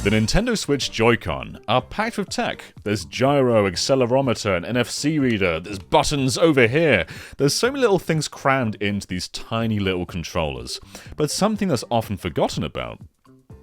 The Nintendo Switch Joy-Con are packed with tech. There's gyro, accelerometer, an NFC reader, there's buttons over here. There's so many little things crammed into these tiny little controllers. But something that's often forgotten about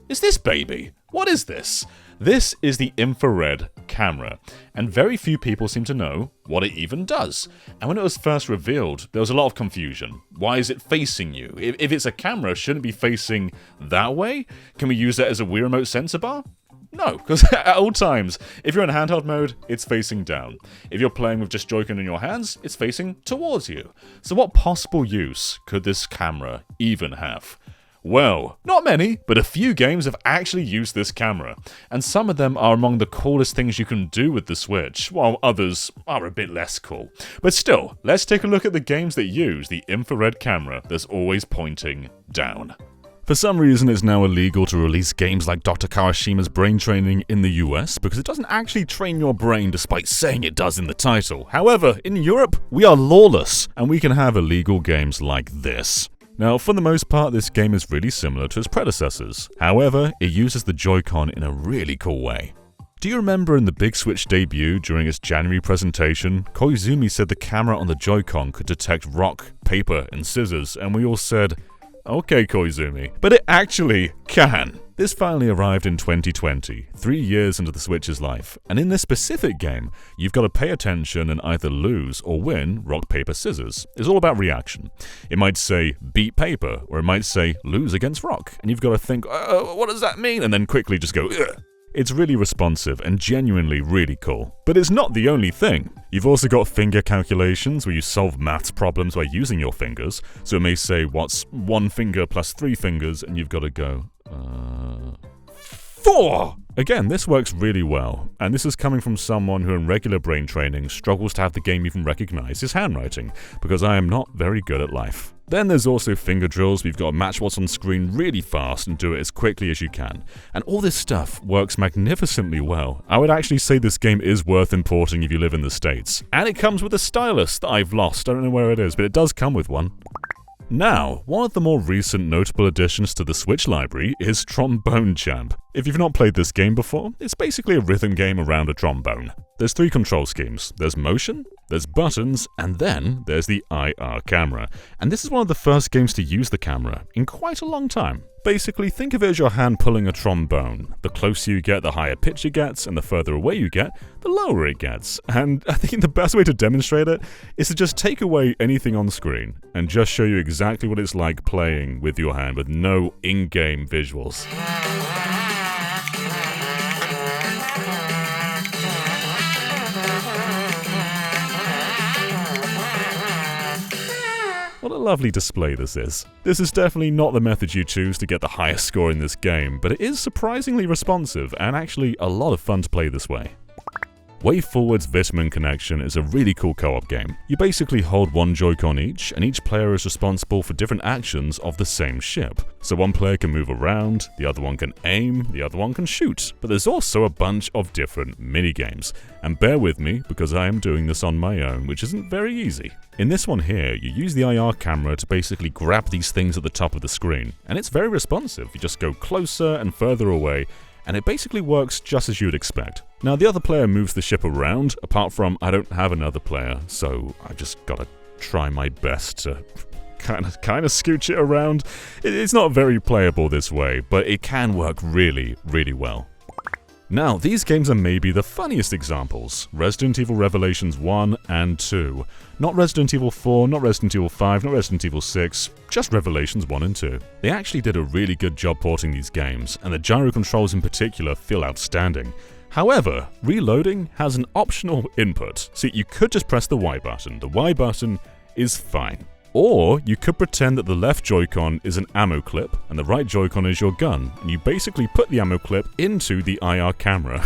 is this baby. What is this? This is the infrared camera, and very few people seem to know what it even does. And when it was first revealed, there was a lot of confusion. Why is it facing you? If it's a camera, shouldn't it be facing that way? Can we use that as a Wii Remote sensor bar? No, because at all times, if you're in handheld mode, it's facing down. If you're playing with just Joy-Con in your hands, it's facing towards you. So what possible use could this camera even have? Well, not many, but a few games have actually used this camera, and some of them are among the coolest things you can do with the Switch, while others are a bit less cool. But still, let's take a look at the games that use the infrared camera that's always pointing down. For some reason, it's now illegal to release games like Dr. Kawashima's Brain Training in the US because it doesn't actually train your brain despite saying it does in the title. However, in Europe, we are lawless, and we can have illegal games like this. Now, for the most part, this game is really similar to its predecessors. However, it uses the Joy-Con in a really cool way. Do you remember in the Big Switch debut during its January presentation, Koizumi said the camera on the Joy-Con could detect rock, paper, and scissors, and we all said, okay, Koizumi. But it actually can. This finally arrived in 2020, 3 years into the Switch's life, and in this specific game, you've got to pay attention and either lose or win rock, paper, scissors. It's all about reaction. It might say beat paper, or it might say lose against rock, and you've got to think, what does that mean? And then quickly just go, ugh. It's really responsive and genuinely really cool. But it's not the only thing. You've also got finger calculations where you solve maths problems by using your fingers. So it may say what's 1 finger plus 3 fingers, and you've got to go, 4! Again, this works really well, and this is coming from someone who in regular brain training struggles to have the game even recognize his handwriting, because I am not very good at life. Then there's also finger drills. We've got to match what's on screen really fast and do it as quickly as you can. And all this stuff works magnificently well. I would actually say this game is worth importing if you live in the States. And it comes with a stylus that I've lost. I don't know where it is, but it does come with one. Now, one of the more recent notable additions to the Switch library is Trombone Champ. If you've not played this game before, it's basically a rhythm game around a trombone. There's 3 control schemes. There's motion, there's buttons, and then there's the IR camera. And this is one of the first games to use the camera in quite a long time. Basically, think of it as your hand pulling a trombone. The closer you get, the higher pitch it gets, and the further away you get, the lower it gets. And I think the best way to demonstrate it is to just take away anything on screen and just show you exactly what it's like playing with your hand with no in-game visuals. What a lovely display this is. This is definitely not the method you choose to get the highest score in this game, but it is surprisingly responsive and actually a lot of fun to play this way. WayForward's Vestman Connection is a really cool co-op game. You basically hold 1 Joy-Con each, and each player is responsible for different actions of the same ship. So one player can move around, the other one can aim, the other one can shoot. But there's also a bunch of different mini-games. And bear with me, because I am doing this on my own, which isn't very easy. In this one here, you use the IR camera to basically grab these things at the top of the screen. And it's very responsive. You just go closer and further away, and it basically works just as you would expect. Now, the other player moves the ship around, apart from I don't have another player, so I just gotta try my best to kind of scooch it around. It's not very playable this way, but it can work really, really well. Now, these games are maybe the funniest examples. Resident Evil Revelations 1 and 2. Not Resident Evil 4, not Resident Evil 5, not Resident Evil 6, just Revelations 1 and 2. They actually did a really good job porting these games, and the gyro controls in particular feel outstanding. However, reloading has an optional input, so you could just press the Y button. The Y button is fine. Or you could pretend that the left Joy-Con is an ammo clip and the right Joy-Con is your gun, and you basically put the ammo clip into the IR camera,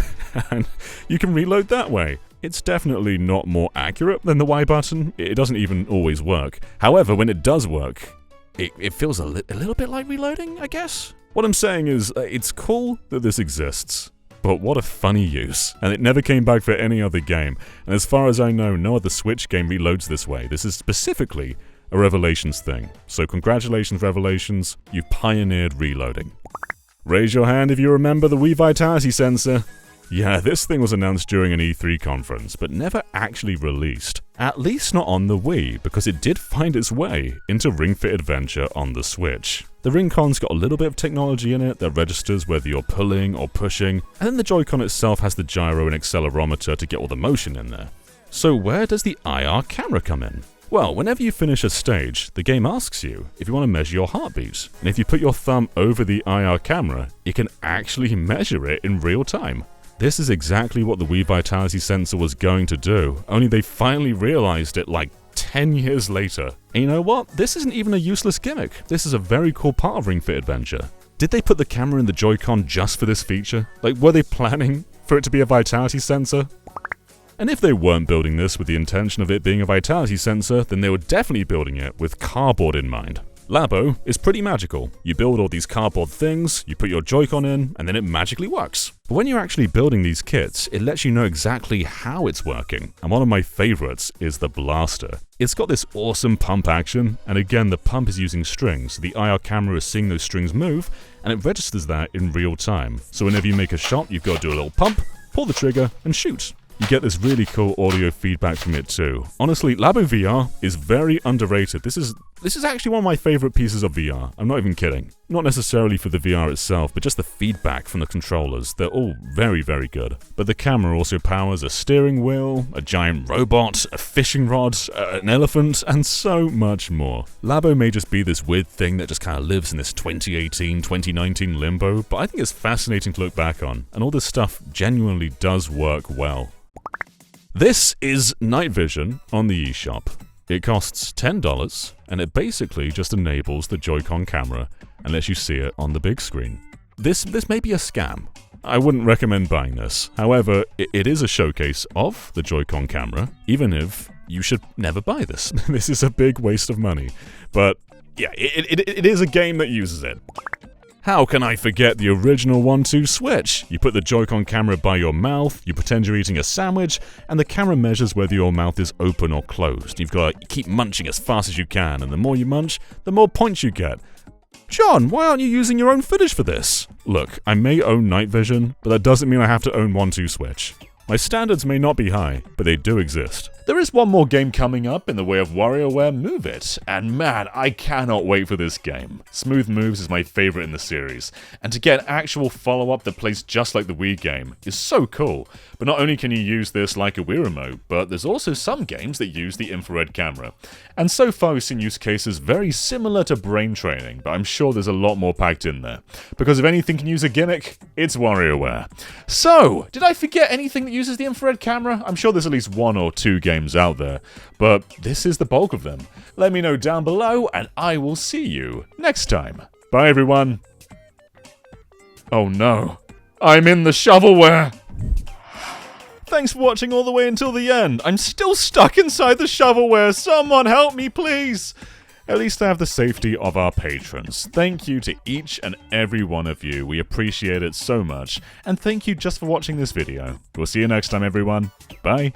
and you can reload that way. It's definitely not more accurate than the Y button. It doesn't even always work. However, when it does work, it feels a little bit like reloading, I guess? What I'm saying is, it's cool that this exists. But what a funny use, and it never came back for any other game, and as far as I know, no other Switch game reloads this way. This is specifically a Revelations thing. So congratulations, Revelations, you've pioneered reloading. Raise your hand if you remember the Wii Vitality sensor. Yeah, this thing was announced during an E3 conference, but never actually released. At least not on the Wii, because it did find its way into Ring Fit Adventure on the Switch. The Ring-Con's got a little bit of technology in it that registers whether you're pulling or pushing, and then the Joy-Con itself has the gyro and accelerometer to get all the motion in there. So where does the IR camera come in? Well, whenever you finish a stage, the game asks you if you want to measure your heartbeat, and if you put your thumb over the IR camera, it can actually measure it in real time. This is exactly what the Wii Vitality sensor was going to do, only they finally realized it like 10 years later. And you know what? This isn't even a useless gimmick. This is a very cool part of Ring Fit Adventure. Did they put the camera in the Joy-Con just for this feature? Like, were they planning for it to be a Vitality sensor? And if they weren't building this with the intention of it being a Vitality sensor, then they were definitely building it with cardboard in mind. Labo is pretty magical. You build all these cardboard things, you put your Joy-Con in, and then it magically works. But when you're actually building these kits, it lets you know exactly how it's working. And one of my favorites is the blaster. It's got this awesome pump action, and again the pump is using strings, so the IR camera is seeing those strings move, and it registers that in real time. So whenever you make a shot, you've got to do a little pump, pull the trigger, and shoot. You get this really cool audio feedback from it too. Honestly, Labo VR is very underrated. This is actually one of my favorite pieces of VR. I'm not even kidding. Not necessarily for the VR itself, but just the feedback from the controllers. They're all very, very good. But the camera also powers a steering wheel, a giant robot, a fishing rod, an elephant, and so much more. Labo may just be this weird thing that just kind of lives in this 2018, 2019 limbo, but I think it's fascinating to look back on, and all this stuff genuinely does work well. This is Night Vision on the eShop. It costs $10, and it basically just enables the Joy-Con camera and lets you see it on the big screen. This may be a scam. I wouldn't recommend buying this. However, it is a showcase of the Joy-Con camera, even if you should never buy this. This is a big waste of money. But yeah, it is a game that uses it. How can I forget the original 1-2 switch? You put the Joy-Con camera by your mouth, you pretend you're eating a sandwich, and the camera measures whether your mouth is open or closed. You've got to keep munching as fast as you can, and the more you munch, the more points you get. John, why aren't you using your own footage for this? Look, I may own Night Vision, but that doesn't mean I have to own 1-2 switch. My standards may not be high, but they do exist. There is one more game coming up in the way of WarioWare Move It, and man, I cannot wait for this game. Smooth Moves is my favorite in the series, and to get an actual follow-up that plays just like the Wii game is so cool. But not only can you use this like a Wii remote, but there's also some games that use the infrared camera. And so far we've seen use cases very similar to brain training, but I'm sure there's a lot more packed in there. Because if anything can use a gimmick, it's WarioWare. So, did I forget anything that uses the infrared camera? I'm sure there's at least 1 or 2 games out there, but this is the bulk of them. Let me know down below, and I will see you next time. Bye everyone. Oh no, I'm in the shovelware! Thanks for watching all the way until the end. I'm still stuck inside the shovelware. Someone help me, please! At least I have the safety of our patrons. Thank you to each and every one of you. We appreciate it so much. And thank you just for watching this video. We'll see you next time, everyone. Bye.